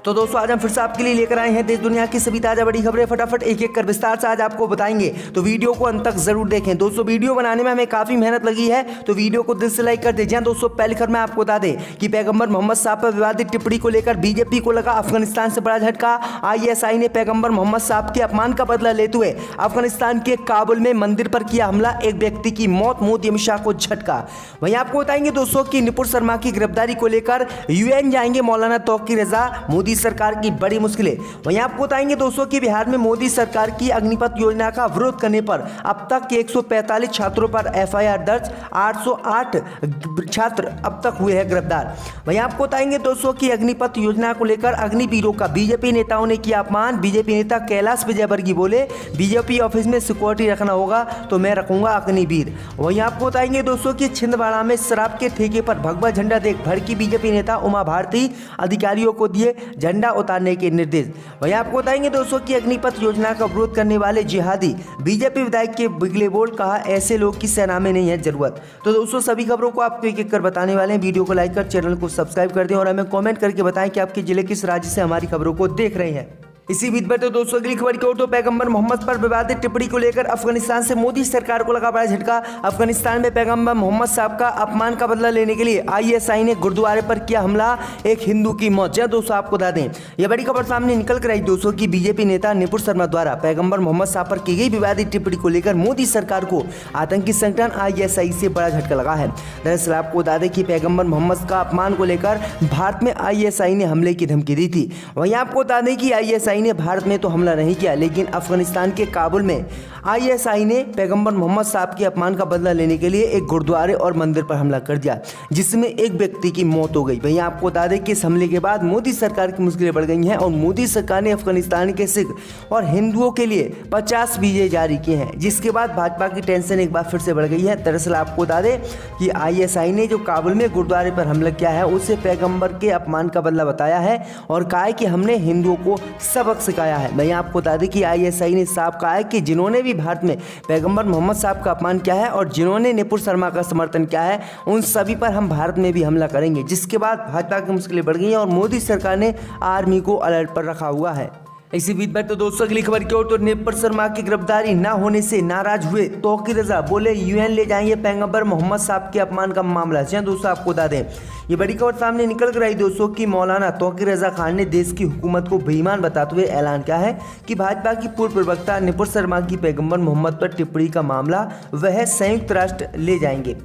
तो दोस्तों आज हम फिर से आपके लिए लेकर आए हैं देश दुनिया की सभी ताजा बड़ी खबरें फटाफट एक एक कर विस्तार से आज आपको बताएंगे। तो वीडियो को अंत तक जरूर देखें। दोस्तों वीडियो बनाने में हमें काफी मेहनत लगी है, तो वीडियो को दिल से लाइक कर दीजिए। दोस्तों पहली खबर मैं आपको बता दें कि पैगंबर मोहम्मद साहब पर विवादित टिप्पणी को लेकर बीजेपी को लगा अफगानिस्तान से बड़ा झटका। ISI ने पैगंबर मोहम्मद साहब के अपमान का बदला लेते हुए अफगानिस्तान के काबुल में मंदिर पर किया हमला, एक व्यक्ति की मौत, मोदी अमित शाह को झटका। वहीं आपको बताएंगे दोस्तों की नुपुर शर्मा की गिरफ्तारी को लेकर UN जाएंगे मौलाना तौकीर रजा, मोदी सरकार की बड़ी मुश्किलें। वहीं आपको बताएंगे दोस्तों कि बिहार में मोदी सरकार की अग्निपथ योजना का विरोध करने पर अब तक 145 छात्रों पर FIR दर्ज, 808 छात्र अब तक हुए हैं गिरफ्तार। वहीं आपको बताएंगे दोस्तों कि अग्निपथ योजना को लेकर अग्निवीरों का बीजेपी नेताओं ने किया अपमान। बीजेपी नेता कैलाश विजयवर्गीय बोले बीजेपी ऑफिस में सिक्योरिटी रखना होगा तो मैं रखूंगा अग्निवीर। वहीं आपको बताएंगे दोस्तों कि छिंदवाड़ा में शराब के ठेके पर भगवा झंडा देख भड़की बीजेपी नेता उमा भारती, अधिकारियों को दिए झंडा उतारने के निर्देश। वहीं आपको बताएंगे दोस्तों कि अग्निपथ योजना का विरोध करने वाले जिहादी बीजेपी विधायक के बिगले बोल, कहा ऐसे लोग की सेना में नहीं है जरूरत। तो दोस्तों सभी खबरों को आपको एक एक कर बताने वाले हैं। वीडियो को लाइक कर चैनल को सब्सक्राइब कर दें और हमें कमेंट करके बताएं कि आपके जिले किस राज्य से हमारी खबरों को देख रहे हैं। इसी बीच में तो दोस्तों अगली खबर की ओर तो पैगंबर मोहम्मद पर विवादित टिप्पणी को लेकर अफगानिस्तान से मोदी सरकार को लगा बड़ा झटका। अफगानिस्तान में पैगंबर मोहम्मद साहब का अपमान का बदला लेने के लिए ISI ने गुरुद्वारे पर किया हमला, एक हिंदू की मौत। जय दोस्तों आपको बता दें यह बड़ी खबर सामने निकल कर आई दोस्तों की बीजेपी नेता नुपुर शर्मा द्वारा पैगंबर मोहम्मद साहब पर की गई विवादित टिप्पणी को लेकर मोदी सरकार को आतंकी संगठन ISI से बड़ा झटका लगा है। दरअसल आपको बता दें कि पैगंबर मोहम्मद का अपमान को लेकर भारत में ISI ने हमले की धमकी दी थी। वहीं आपको बता दें कि ISI ने भारत में तो हमला नहीं किया, लेकिन अफगानिस्तान के काबुल में ISI ने पैगंबर मोहम्मद साहब के अपमान का बदला लेने के लिए एक गुरुद्वारे और मंदिर पर हमला कर दिया, जिसमें एक व्यक्ति की मौत हो गई। वहीं आपको बता दें कि इस हमले के बाद मोदी सरकार की मुश्किलें बढ़ गई हैं और मोदी सरकार ने अफगानिस्तान के सिख और हिंदुओं के लिए 50 वीजे जारी किए हैं, जिसके बाद भाजपा की टेंशन एक बार फिर से बढ़ गई है। दरअसल आपको बता दें कि ISI ने जो काबुल में गुरुद्वारे पर हमला किया है उसे पैगंबर के अपमान का बदला बताया है और कहा है कि हमने हिंदुओं को सबक सिखाया है। मैं आपको बता दें कि ISI ने साफ कहा है कि जिन्होंने भी भारत में पैगंबर मोहम्मद साहब का अपमान किया है और जिन्होंने नुपुर शर्मा का समर्थन किया है उन सभी पर हम भारत में भी हमला करेंगे, जिसके बाद भाजपा की मुश्किलें बढ़ गई हैं और मोदी सरकार ने आर्मी को अलर्ट पर रखा हुआ है। इसी बीच में तो दोस्तों अगली खबर की ओर तो नुपुर शर्मा की गिरफ्तारी न होने से नाराज हुए तौकीर रजा, बोले UN ले जाएंगे पैगंबर मोहम्मद साहब के अपमान का मामला। जी दोस्तों आपको बता दें ये बड़ी खबर सामने निकल कर आई दोस्तों कि मौलाना तौकीर रजा खान ने देश की हुकूमत को बेईमान बताते हुए ऐलान किया है कि भाजपा की पूर्व प्रवक्ता नुपुर शर्मा की पैगंबर मोहम्मद पर टिप्पणी का मामला वह संयुक्त राष्ट्र ले जाएंगे।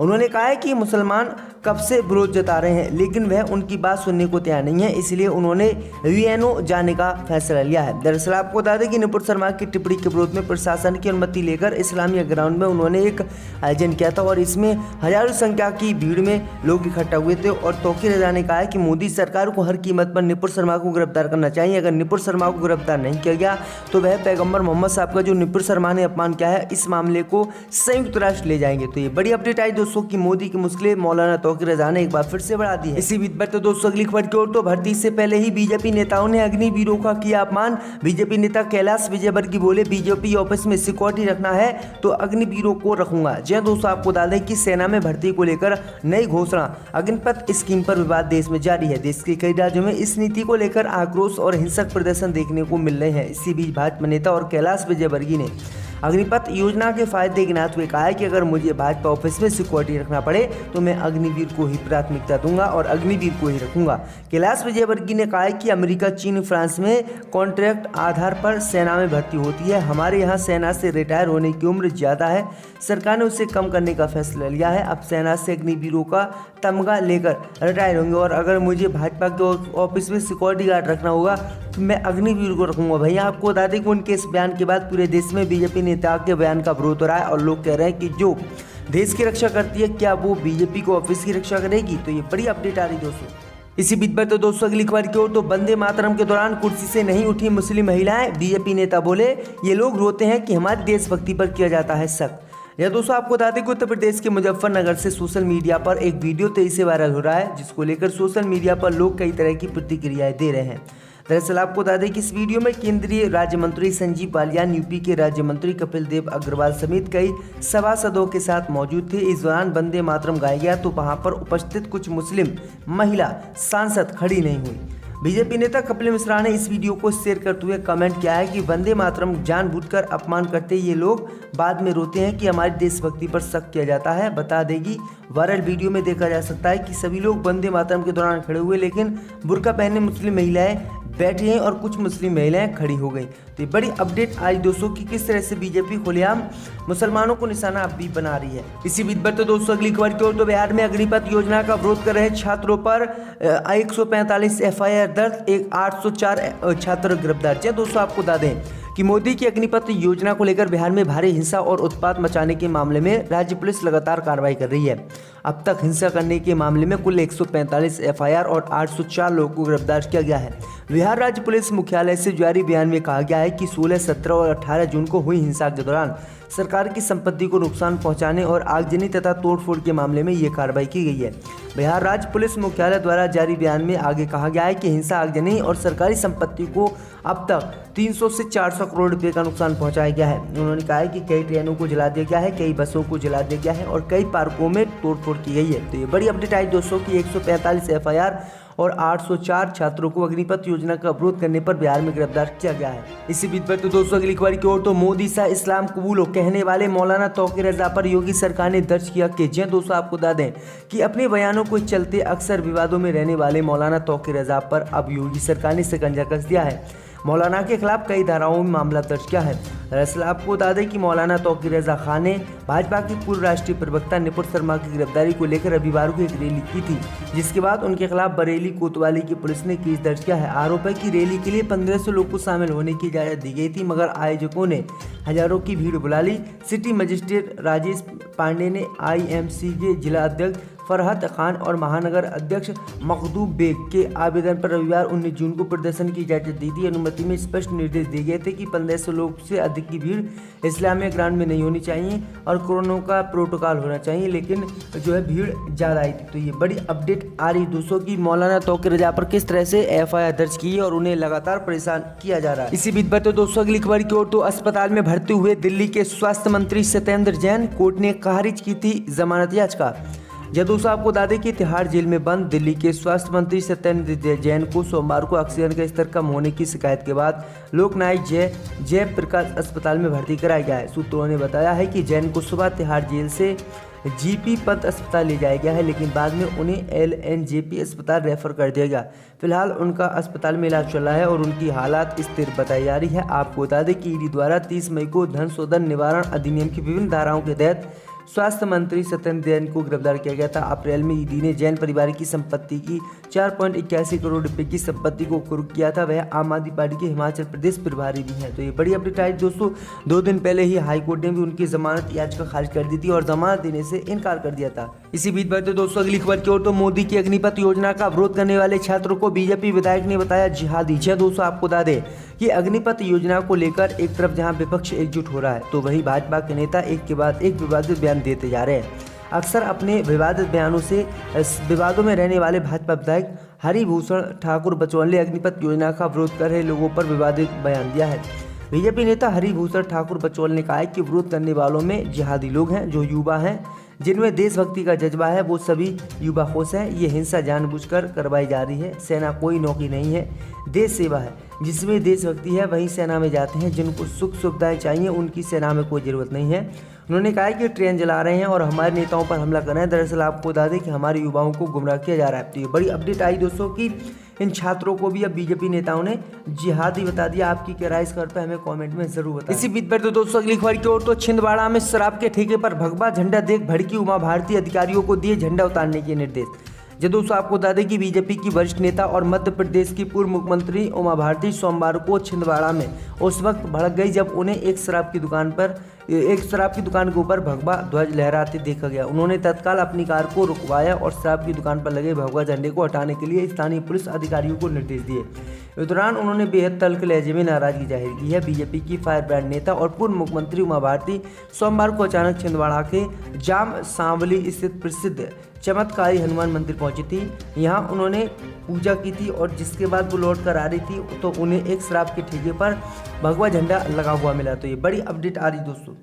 उन्होंने कहा है कि मुसलमान कब से विरोध जता रहे हैं, लेकिन वह उनकी बात सुनने को तैयार नहीं है, इसलिए उन्होंने UNO जाने का फैसला लिया है। दरअसल आपको बता दें कि नुपुर शर्मा की टिप्पणी के विरोध में प्रशासन की अनुमति लेकर इस्लामिया ग्राउंड में उन्होंने एक आयोजन किया था और इसमें हजारों संख्या की भीड़ में लोग इकट्ठा हुए थे और तौकीर रजा ने कहा है कि मोदी सरकार को हर कीमत पर नुपुर शर्मा को गिरफ्तार करना चाहिए। अगर नुपुर शर्मा को गिरफ्तार नहीं किया गया तो वह पैगंबर मोहम्मद साहब का जो नुपुर शर्मा ने अपमान किया है इस मामले को संयुक्त राष्ट्र ले जाएंगे। तो ये बड़ी अपडेट आई दोस्तों की मोदी की मुश्किलें मौलाना तौकीर रजा ने एक बार फिर से बढ़ा दी है। इसी बीच पर तो दोस्तों अगली खबर की ओर तो भर्ती से पहले ही बीजेपी नेताओं ने अग्निवीरों का किया अपमान। बीजेपी नेता कैलाश विजयवर्गीय बोले बीजेपी ऑफिस में सिक्योरिटी रखना है तो अग्निवीरों को रखूंगा। जी दोस्तों आपको बता दें कि सेना में भर्ती को लेकर नई घोषणा, अग्निपथ स्कीम पर विवाद देश में जारी है। देश के कई राज्यों में इस नीति को लेकर आक्रोश और हिंसक प्रदर्शन देखने को मिल रहे हैं। इसी बीच भाजपा नेता और कैलाश विजयवर्गीय ने अग्निपथ योजना के फायदे गिनाते हुए कहा है कि अगर मुझे भाजपा ऑफिस में सिक्योरिटी रखना पड़े तो मैं अग्निवीर को ही प्राथमिकता दूंगा और अग्निवीर को ही रखूंगा। कैलाश विजयवर्गीय ने कहा है कि अमेरिका, चीन, फ्रांस में कॉन्ट्रैक्ट आधार पर सेना में भर्ती होती है। हमारे यहाँ सेना से रिटायर होने की उम्र ज़्यादा है, सरकार ने उसे कम करने का फैसला लिया है। अब सेना से अग्निवीरों का तमगा लेकर रिटायर होंगे और अगर मुझे भाजपा के ऑफिस में सिक्योरिटी गार्ड रखना होगा तो मैं अग्निवीर को रखूंगा। भैया आपको बता दें कि उनके इस बयान के बाद पूरे देश में बीजेपी नेता के बयान का विरोध हो रहा है और लोग कह रहे हैं कि जो देश की रक्षा करती है क्या वो बीजेपी को ऑफिस की रक्षा करेगी। तो ये बड़ी अपडेट आ रही दोस्तों। इसी बीच पर तो दोस्तों अगली खबर की ओर तो वंदे मातरम के दौरान कुर्सी से नहीं उठी मुस्लिम महिलाएं। बीजेपी नेता बोले ये लोग रोते हैं कि हमारी देशभक्ति पर किया जाता है शक। यह दोस्तों आपको बता दें कि उत्तर प्रदेश के मुजफ्फरनगर से सोशल मीडिया पर एक वीडियो तेजी से वायरल हो रहा है, जिसको लेकर सोशल मीडिया पर लोग कई तरह की प्रतिक्रियाएं दे रहे हैं। दरअसल आपको बता दें कि इस वीडियो में केंद्रीय राज्य मंत्री संजीव बालियान, यूपी के राज्य मंत्री कपिल देव अग्रवाल समेत कई सभासदों के साथ मौजूद थे। इस दौरान वंदे मातरम गाया गया तो वहां पर उपस्थित कुछ मुस्लिम महिला सांसद खड़ी नहीं हुई। बीजेपी नेता कपिल मिश्रा ने इस वीडियो को शेयर करते हुए कमेंट किया है कि वंदे मातरम जानबूझकर अपमान करते ये लोग बाद में रोते हैं कि हमारी देशभक्ति पर शक किया जाता है। बता देगी वायरल वीडियो में देखा जा सकता है कि सभी लोग वंदे मातरम के दौरान खड़े हुए, लेकिन बुर्का पहने मुस्लिम महिलाएं बैठी हैं और कुछ मुस्लिम महिलाएं खड़ी हो गई। तो ये बड़ी अपडेट आज दोस्तों की किस तरह से बीजेपी खुलेआम मुसलमानों को निशाना अब भी बना रही है। इसी बीच पर तो दोस्तों अगली खबर की ओर तो बिहार में अग्निपथ योजना का विरोध कर रहे छात्रों पर 145 FIR दर्ज, 804 छात्र गिरफ्तार। जी दोस्तों आपको बता दें कि मोदी की अग्निपथ योजना को लेकर बिहार में भारी हिंसा और उत्पात मचाने के मामले में राज्य पुलिस लगातार कार्रवाई कर रही है। अब तक हिंसा करने के मामले में कुल 145 FIR और 804 लोगों को गिरफ्तार किया गया है। बिहार राज्य पुलिस मुख्यालय से जारी बयान में कहा गया है कि 16, 17 और 18 जून को हुई हिंसा के दौरान सरकार की संपत्ति को नुकसान पहुंचाने और आगजनी तथा तोड़फोड़ के मामले में ये कार्रवाई की गई है। बिहार राज्य पुलिस मुख्यालय द्वारा जारी बयान में आगे कहा गया है कि हिंसा, आगजनी और सरकारी संपत्ति को अब तक 300 से 400 करोड़ रुपए का नुकसान पहुंचाया गया है। उन्होंने कहा है कि कई ट्रेनों को जला दिया गया है, कई बसों को जला दिया गया है और कई पार्कों में तोड़फोड़ की गई है। तो ये बड़ी अपडेट आई दोस्तों की 145 FIR और 804 छात्रों को अग्निपथ योजना का विरोध करने पर बिहार में गिरफ्तार किया गया है। इसी बीच पर तो दोस्तों अगली खबर की ओर तो मोदी सा इस्लाम कबूलो कहने वाले मौलाना तौकीर रजा पर योगी सरकार ने दर्ज किया केस। दोस्तों आपको बता दें कि अपने बयानों को चलते अक्सर विवादों में रहने वाले मौलाना तौकीर रजा पर अब योगी सरकार ने शिकंजा कस दिया है। मौलाना के खिलाफ कई धाराओं में मामला दर्ज किया है। दरअसल आपको बता दें कि मौलाना तौकीर रजा खान ने भाजपा के पूर्व राष्ट्रीय प्रवक्ता निपुण शर्मा की गिरफ्तारी को लेकर रविवार को एक रैली की थी, जिसके बाद उनके खिलाफ बरेली कोतवाली की पुलिस ने केस दर्ज किया है। आरोप है कि रैली के लिए 1500 लोग को शामिल होने की इजाजत दी गई थी, मगर आयोजकों ने हजारों की भीड़ बुला ली। सिटी मजिस्ट्रेट राजेश पांडे ने IMC के जिला अध्यक्ष फरहत खान और महानगर अध्यक्ष मखदूम बेग के आवेदन पर रविवार 19 जून को प्रदर्शन की इजाजत दी थी। अनुमति में स्पष्ट निर्देश दिए गए थे कि 1500 लोग से अधिक की भीड़ इस्लामिया ग्राउंड में नहीं होनी चाहिए और कोरोना का प्रोटोकॉल होना चाहिए, लेकिन जो है भीड़ ज़्यादा आई थी। तो ये बड़ी अपडेट आ रही दोस्तों की मौलाना तौकीर रजा पर किस तरह से FIR दर्ज की है और उन्हें लगातार परेशान किया जा रहा है। इसी बीच पर तो दोस्तों अगली खबर की ओर तो अस्पताल में भर्ती हुए दिल्ली के स्वास्थ्य मंत्री सत्येंद्र जैन कोर्ट ने खारिज की थी जमानत याचिका। दोस्तों आपको बता दें कि तिहाड़ जेल में बंद दिल्ली के स्वास्थ्य मंत्री सत्येंद्र जैन को सोमवार को ऑक्सीजन का स्तर कम होने की शिकायत के बाद लोकनायक जयप्रकाश अस्पताल में भर्ती कराया गया है। सूत्रों ने बताया है कि जैन को सुबह तिहाड़ जेल से GP पंत अस्पताल ले जाया गया है, लेकिन बाद में उन्हें LNJP अस्पताल रेफर कर दिया गया। फिलहाल उनका अस्पताल में इलाज चल रहा है और उनकी हालात स्थिर बताई जा रही है। आपको बता दें कि ED द्वारा 30 मई को धन शोधन निवारण अधिनियम की विभिन्न धाराओं के तहत स्वास्थ्य मंत्री सत्येंद्र जैन को गिरफ्तार किया गया था। अप्रैल में ED ने जैन परिवार की संपत्ति की 4.81 करोड़ रुपए की संपत्ति को कुर्क किया था। वह आम आदमी पार्टी के हिमाचल प्रदेश प्रभारी भी हैं। तो ये बड़ी अपडेट आई दोस्तों। 2 दिन पहले ही हाईकोर्ट ने भी उनकी जमानत याचिका खारिज कर दी थी और जमानत देने से इनकार कर दिया था। इसी बीच पर तो दोस्तों अगली खबर की ओर तो मोदी की अग्निपथ योजना का विरोध करने वाले छात्रों को BJP विधायक ने बताया जिहादी। दोस्तों आपको बता दें कि अग्निपथ योजना को लेकर एक तरफ जहां विपक्ष एकजुट हो रहा है, तो वहीं भाजपा के नेता एक के बाद एक विवादित बयान देते जा रहे हैं। अक्सर अपने विवादित बयानों से विवादों में रहने वाले भाजपा विधायक हरिभूषण ठाकुर बचौल ने अग्निपथ योजना का विरोध कर रहे लोगों पर विवादित बयान दिया है। बीजेपी नेता हरिभूषण ठाकुर बचौल ने कहा है कि विरोध करने वालों में जिहादी लोग हैं, जो युवा हैं, जिनमें देशभक्ति का जज्बा है, वो सभी युवा खुश हैं। ये हिंसा जानबूझकर करवाई जा रही है। सेना कोई नौकरी नहीं है, देश सेवा है। जिसमें देशभक्ति है वही सेना में जाते हैं। जिनको सुख सुविधाएं चाहिए उनकी सेना में कोई ज़रूरत नहीं है। उन्होंने कहा कि ट्रेन जला रहे हैं और हमारे नेताओं पर हमला कर रहे हैं। दरअसल आपको बता दें कि हमारे युवाओं को गुमराह किया जा रहा है। तो ये बड़ी अपडेट आई दोस्तों की इन छात्रों को भी अब बीजेपी नेताओं ने जिहादी बता दिया। आपकी क्या राय इस खबर पर हमें कमेंट में जरूर बताएं। इसी बीच पर तो दोस्तों अगली खबर की ओर तो छिंदवाड़ा में शराब के ठेके पर भगवा झंडा देख भड़की उमा भारती, अधिकारियों को दिए झंडा उतारने के निर्देश। दोस्तों आपको बता दें कि बीजेपी की वरिष्ठ नेता और मध्य प्रदेश की पूर्व मुख्यमंत्री उमा भारती सोमवार को छिंदवाड़ा में उस वक्त भड़क गई जब उन्हें एक शराब की दुकान के ऊपर भगवा ध्वज लहराते देखा गया। उन्होंने तत्काल अपनी कार को रुकवाया और शराब की दुकान पर लगे भगवा झंडे को हटाने के लिए स्थानीय पुलिस अधिकारियों को निर्देश दिए। इस दौरान उन्होंने बेहद तल्ख लहजे में नाराजगी जाहिर की है। बीजेपी की फायर ब्रांड नेता और पूर्व मुख्यमंत्री उमा भारती सोमवार को अचानक छिंदवाड़ा के जाम सांवली स्थित प्रसिद्ध चमत्कारी हनुमान मंदिर पहुंची थी। यहां उन्होंने पूजा की थी और जिसके बाद वो लौट कर आ रही थी तो उन्हें एक शराब के ठेके पर भगवा झंडा लगा हुआ मिला। तो ये बड़ी अपडेट आ रही दोस्तों।